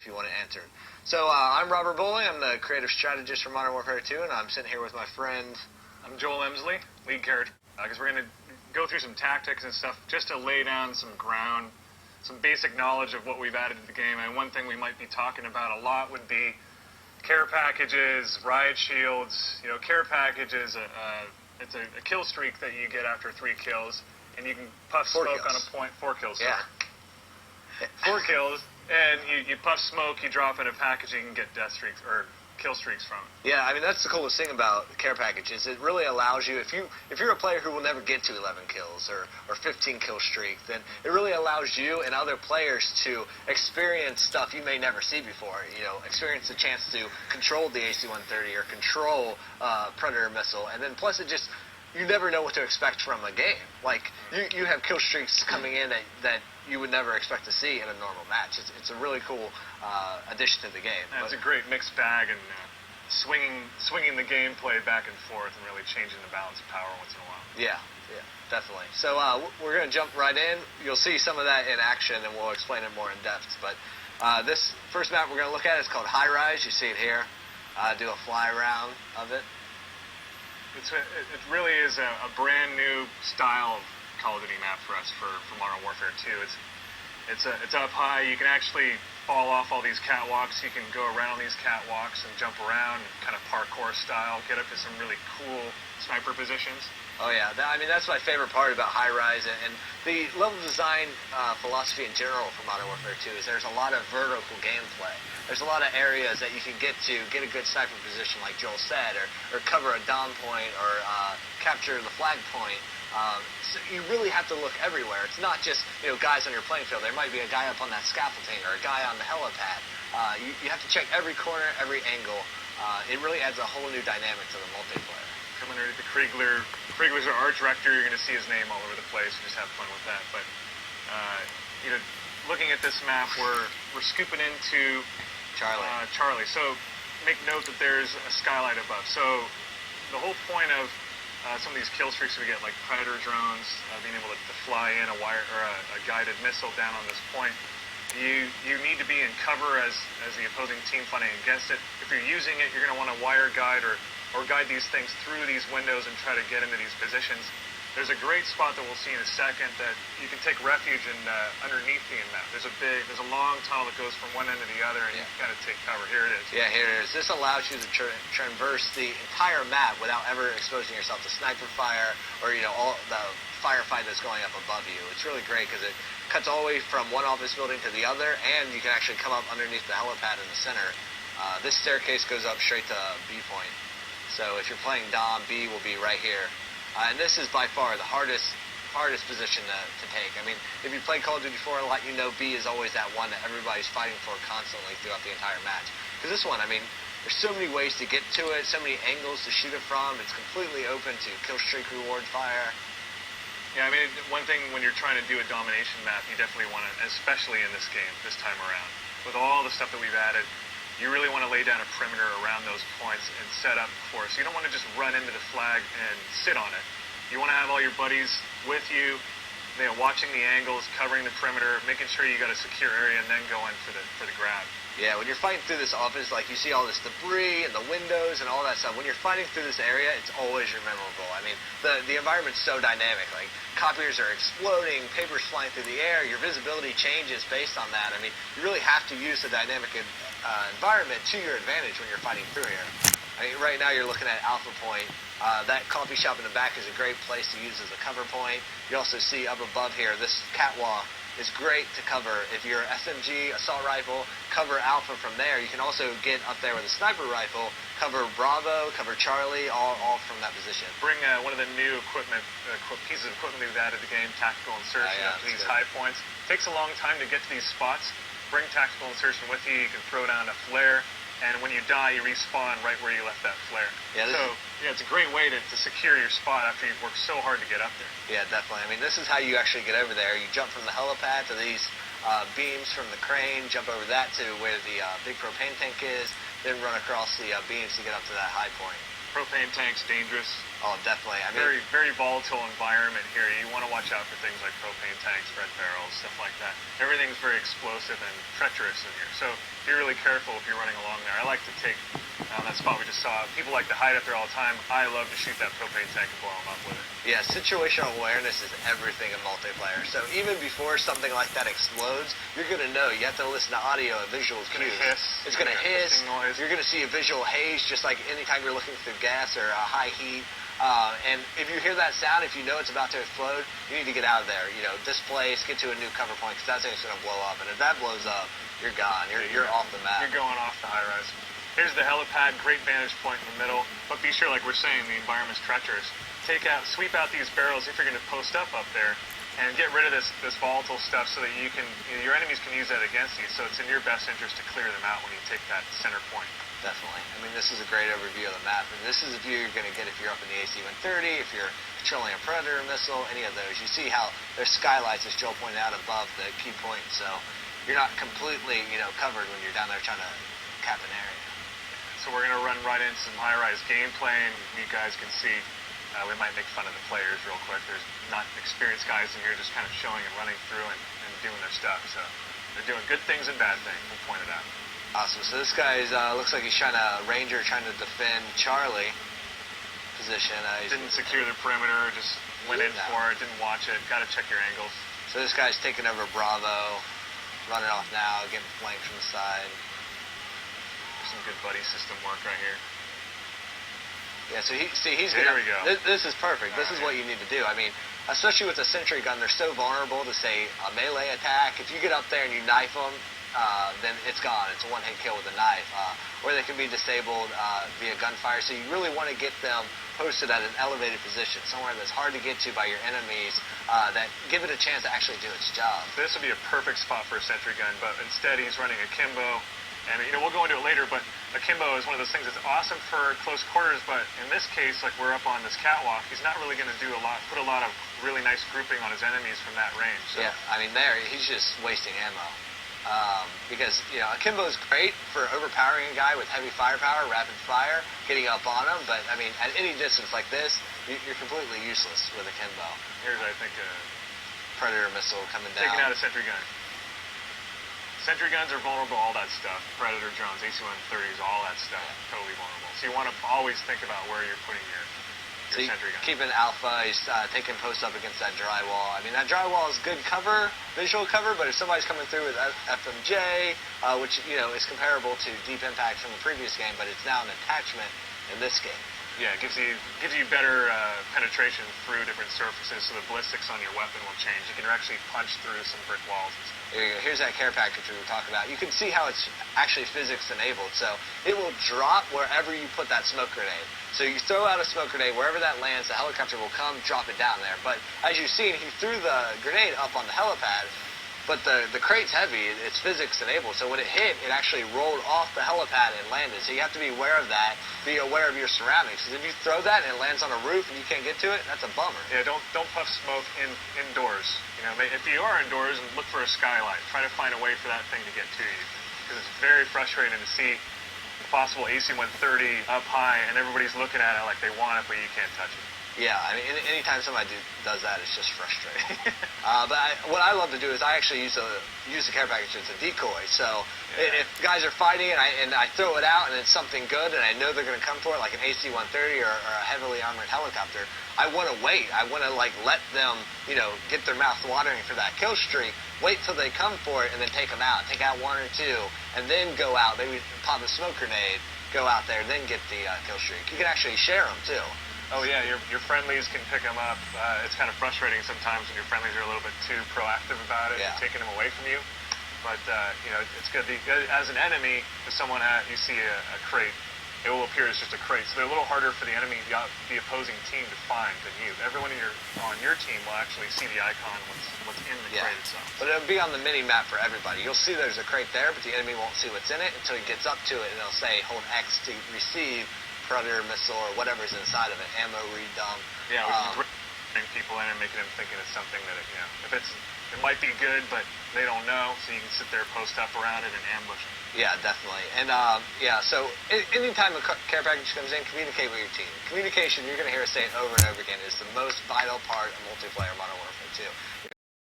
if you want to answer. So I'm Robert Bowling. I'm the creative strategist for Modern Warfare 2, and I'm sitting here with my friend. I'm Joel Emsley, lead character. Because we're going to go through some tactics and stuff just to lay down some ground, some basic knowledge of what we've added to the game. And one thing we might be talking about a lot would be care packages, riot shields. You know, care packages, it's a kill streak that you get after 3 kills, and you can puff smoke on a point. 4 kills. Yeah. 4 kills, and you puff smoke, you drop in a package, you can get death streaks or kill streaks from it. Yeah, I mean, that's the coolest thing about the care packages. It really allows you, if you're a player who will never get to 11 kills or 15 kill streak, then it really allows you and other players to experience stuff you may never see before. You know, experience the chance to control the AC-130 or control Predator missile, and then plus you never know what to expect from a game. Like, you have kill streaks coming in that you would never expect to see in a normal match. It's a really cool addition to the game. And it's a great mixed bag, and swinging the gameplay back and forth and really changing the balance of power once in a while. Yeah, definitely. So we're going to jump right in. You'll see some of that in action, and we'll explain it more in depth. But this first map we're going to look at is called High Rise. You see it here. Do a fly around of it. It really is a brand new style of Call of Duty map for us for Modern Warfare 2. It's up high. You can actually fall off all these catwalks. You can go around these catwalks and jump around, kind of parkour style, get up to some really cool sniper positions. Oh yeah, I mean, that's my favorite part about High Rise, and the level design philosophy in general for Modern Warfare 2 is there's a lot of vertical gameplay. There's a lot of areas that you can get a good sniper position, like Joel said, or cover a dom point, or capture the flag point. So you really have to look everywhere. It's not just, guys on your playing field. There might be a guy up on that scaffolding or a guy on the helipad. You have to check every corner, every angle. It really adds a whole new dynamic to the multiplayer. Coming underneath the Kriegler's our art director. You're going to see his name all over the place. We just have fun with that. But looking at this map, we're scooping into Charlie. So make note that there's a skylight above. So the whole point of some of these kill streaks we get, like Predator drones, being able to fly in a wire or a guided missile down on this point, you need to be in cover as the opposing team fighting against it. If you're using it, you're going to want to wire guide or guide these things through these windows and try to get into these positions. There's a great spot that we'll see in a second that you can take refuge in underneath the map. There's a long tunnel that goes from one end to the other, and you can kind of take cover. Here it is. Yeah, here it is. This allows you to traverse the entire map without ever exposing yourself to sniper fire or all the firefight that's going up above you. It's really great because it cuts all the way from one office building to the other, and you can actually come up underneath the helipad in the center. This staircase goes up straight to B point. So if you're playing Dom, B will be right here. And this is by far the hardest position to take. I mean, if you play Call of Duty 4 a lot, B is always that one that everybody's fighting for constantly throughout the entire match. Because this one, I mean, there's so many ways to get to it, so many angles to shoot it from. It's completely open to kill streak reward fire. Yeah, I mean, one thing when you're trying to do a domination map, you definitely want to, especially in this game, this time around, with all the stuff that we've added, you really want to lay down a perimeter around those points and set up for us. You don't want to just run into the flag and sit on it. You want to have all your buddies with you, watching the angles, covering the perimeter, making sure you got a secure area, and then go in for the grab. Yeah, when you're fighting through this office, like you see all this debris and the windows and all that stuff. When you're fighting through this area, it's always memorable. I mean, the environment's so dynamic. Like, copiers are exploding, papers flying through the air. Your visibility changes based on that. I mean, you really have to use the dynamic environment to your advantage when you're fighting through here. I mean, right now you're looking at Alpha Point. That coffee shop in the back is a great place to use as a cover point. You also see up above here, this catwalk is great to cover. If you're SMG, assault rifle, cover Alpha from there. You can also get up there with a sniper rifle, cover Bravo, cover Charlie, all from that position. Bring one of the new pieces of equipment we've added to the game, tactical insertion, up to these high points. It takes a long time to get to these spots. Bring tactical insertion with you. You can throw down a flare, and when you die, you respawn right where you left that flare. Yeah, it's a great way to secure your spot after you've worked so hard to get up there. Yeah, definitely. I mean, this is how you actually get over there. You jump from the helipad to these beams from the crane, jump over that to where the big propane tank is, then run across the beams to get up to that high point. Propane tanks, dangerous. Oh, definitely. I mean, very, very volatile environment here. You want to watch out for things like propane tanks, red barrels, stuff like that. Everything's very explosive and treacherous in here. So be really careful if you're running along there. I like to take that spot we just saw. People like to hide up there all the time. I love to shoot that propane tank and blow them up with it. Yeah, situational awareness is everything in multiplayer. So even before something like that explodes, you're going to know. You have to listen to audio and visual cues. It's going to hiss. Noise. You're going to see a visual haze, just like anytime you're looking through gas or high heat. And if you hear that sound, if you know it's about to explode, you need to get out of there. You know, displace, get to a new cover point, because that thing's going to blow up. And if that blows up, you're gone. You're off the map. You're going off the high rise. Here's the helipad, great vantage point in the middle. But be sure, like we're saying, the environment's treacherous. Sweep out these barrels if you're going to post up there, and get rid of this volatile stuff so that your enemies can use that against you. So it's in your best interest to clear them out when you take that center point. Definitely. I mean, this is a great overview of the map, and this is a view you're going to get if you're up in the AC-130, if you're controlling a Predator missile, any of those. You see how there's skylights, as Joel pointed out, above the key point, so you're not completely, covered when you're down there trying to cap an area. So we're going to run right into some high-rise gameplay, and you guys can see we might make fun of the players real quick. There's not experienced guys in here just kind of showing and running through and doing their stuff, so they're doing good things and bad things. We'll point it out. Awesome. So this guy looks like he's trying to defend Charlie position. Didn't secure the perimeter, just went in for it, didn't watch it. Got to check your angles. So this guy's taking over Bravo, running off now, getting flanked from the side. Some good buddy system work right here. Yeah, so he's there we go. This is perfect. This is what you need to do. I mean, especially with a sentry gun, they're so vulnerable to, say, a melee attack. If you get up there and you knife them, then it's gone. It's a one-hit kill with a knife. Or they can be disabled via gunfire. So you really want to get them posted at an elevated position, somewhere that's hard to get to by your enemies, that give it a chance to actually do its job. This would be a perfect spot for a sentry gun, but instead he's running a Kimbo. And, we'll go into it later, but akimbo is one of those things that's awesome for close quarters, but in this case, like we're up on this catwalk, he's not really going to put a lot of really nice grouping on his enemies from that range. So. Yeah, I mean, he's just wasting ammo. Because, akimbo is great for overpowering a guy with heavy firepower, rapid fire, getting up on him, but, I mean, at any distance like this, you're completely useless with akimbo. Here's, I think, a Predator missile coming down. Taking out a sentry gun. Sentry guns are vulnerable, all that stuff. Predator drones, AC-130s, all that stuff, totally vulnerable. So you want to always think about where you're putting your sentry gun. Keeping alpha, he's taking posts up against that drywall. I mean, that drywall is good cover, visual cover, but if somebody's coming through with FMJ, which, is comparable to Deep Impact from the previous game, but it's now an attachment in this game. Yeah, it gives you better penetration through different surfaces, so the ballistics on your weapon will change. You can actually punch through some brick walls and stuff. There you go. Here's that care package we were talking about. You can see how it's actually physics enabled. So it will drop wherever you put that smoke grenade. So you throw out a smoke grenade, wherever that lands, the helicopter will come, drop it down there. But as you've seen, he threw the grenade up on the helipad, but the crate's heavy. It's physics enabled. So when it hit, it actually rolled off the helipad and landed. So you have to be aware of that. Be aware of your surroundings. Because if you throw that and it lands on a roof and you can't get to it, that's a bummer. Yeah, don't puff smoke indoors. If you are indoors, look for a skylight. Try to find a way for that thing to get to you. Because it's very frustrating to see the possible AC-130 up high and everybody's looking at it like they want it, but you can't touch it. Yeah, I mean, anytime somebody does that, it's just frustrating. But what I love to do is I actually use the care package as a decoy. So if guys are fighting and I throw it out and it's something good and I know they're going to come for it, like an AC-130 or a heavily armored helicopter, I want to wait. I want to let them, get their mouth watering for that kill streak. Wait till they come for it and then take them out. Take out one or two and then go out. Maybe pop a smoke grenade, go out there, then get the kill streak. You can actually share them too. Oh yeah, your friendlies can pick them up. It's kind of frustrating sometimes when your friendlies are a little bit too proactive about it, and taking them away from you. But it's good. As an enemy, if you see a crate, it will appear as just a crate. So they're a little harder for the enemy, the opposing team, to find than you. Everyone on your team will actually see the icon, what's in the crate itself. But it'll be on the mini map for everybody. You'll see there's a crate there, but the enemy won't see what's in it until he gets up to it, and it'll say hold X to receive Predator missile or whatever's inside of it, ammo read dump. Yeah, which is bringing people in and making them thinking it's something that if it's It might be good, but they don't know, so you can sit there, post up around it, and ambush them. Yeah, definitely. And, so anytime a care package comes in, communicate with your team. Communication, you're going to hear us say it over and over again, is the most vital part of multiplayer Modern Warfare 2.